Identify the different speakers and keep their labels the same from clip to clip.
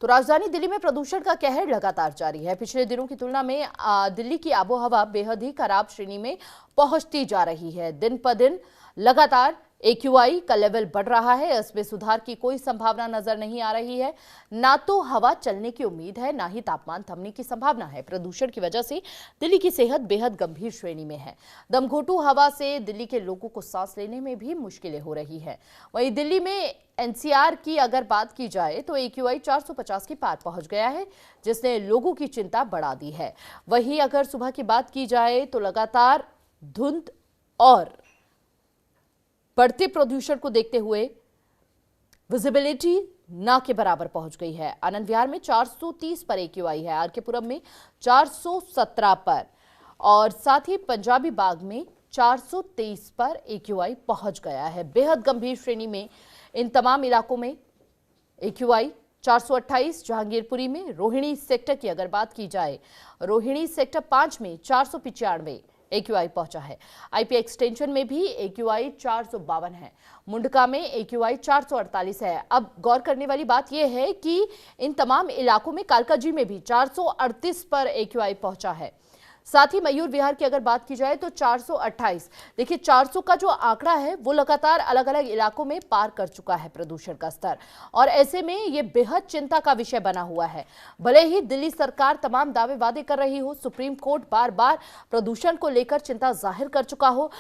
Speaker 1: तो राजधानी दिल्ली में प्रदूषण का कहर लगातार जारी है। पिछले दिनों की तुलना में दिल्ली की आबोहवा बेहद ही खराब श्रेणी में पहुंचती जा रही है। दिन पर दिन लगातार AQI का लेवल बढ़ रहा है। इसमें सुधार की कोई संभावना नजर नहीं आ रही है। ना तो हवा चलने की उम्मीद है, ना ही तापमान थमने की संभावना है। प्रदूषण की वजह से दिल्ली की सेहत बेहद गंभीर श्रेणी में है। दमघोटू हवा से दिल्ली के लोगों को सांस लेने में भी मुश्किलें हो रही है। वहीं दिल्ली में NCR की अगर बात की जाए तो AQI 450 के पार पहुंच गया है, जिसने लोगों की चिंता बढ़ा दी है। वहीं अगर सुबह की बात की जाए तो लगातार धुंध और बढ़ते प्रदूषण को देखते हुए विजिबिलिटी ना के बराबर पहुंच गई है। आनंद विहार में 430 पर AQI है, RK पुरम में 417 पर और साथ ही पंजाबी बाग में 423 पर AQI पहुंच गया है। बेहद गंभीर श्रेणी में इन तमाम इलाकों में AQI 428। जहांगीरपुरी में रोहिणी सेक्टर की अगर बात की जाए, रोहिणी सेक्टर 5 में 495 AQI पहुंचा है। IP एक्सटेंशन में भी AQI 452 है। मुंडका में AQI 448 है। अब गौर करने वाली बात यह है कि इन तमाम इलाकों में कालकाजी में भी 438 पर AQI पहुंचा है। साथ ही मयूर विहार की अगर बात की जाए तो 428। देखिए 400 का जो आंकड़ा है वो लगातार अलग अलग इलाकों में पार कर चुका है प्रदूषण का स्तर, और ऐसे में ये बेहद चिंता का विषय बना हुआ है। भले ही दिल्ली सरकार तमाम दावे वादे कर रही हो, सुप्रीम कोर्ट बार बार प्रदूषण को लेकर चिंता जाहिर कर चुका हो,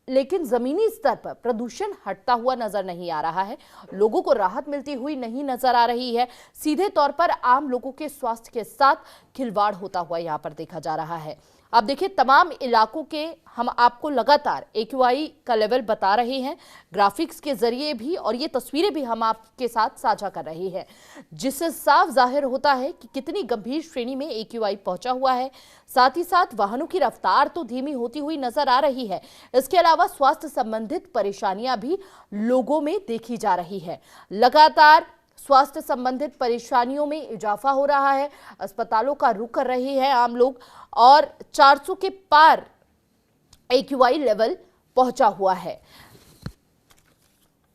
Speaker 1: लेकिन जमीनी स्तर पर प्रदूषण हटता हुआ नजर नहीं आ रहा है। लोगों को राहत मिलती हुई नहीं नजर आ रही है। सीधे तौर पर आम लोगों के स्वास्थ्य के साथ खिलवाड़ होता हुआ यहां पर देखा जा रहा है। आप देखिए तमाम इलाकों के हम आपको लगातार AQI का लेवल बता रहे हैं ग्राफिक्स के जरिए भी, और ये तस्वीरें भी हम आपके साथ साझा कर रहे हैं, जिससे साफ जाहिर होता है कि कितनी गंभीर श्रेणी में AQI पहुंचा हुआ है। साथ ही साथ वाहनों की रफ्तार तो धीमी होती हुई नजर आ रही है। इसके अलावा स्वास्थ्य संबंधित परेशानियां भी लोगों में देखी जा रही है। लगातार स्वास्थ्य संबंधित परेशानियों में इजाफा हो रहा है। अस्पतालों का रुख कर रहे हैं आम लोग, और 400 के पार AQI लेवल पहुंचा हुआ है।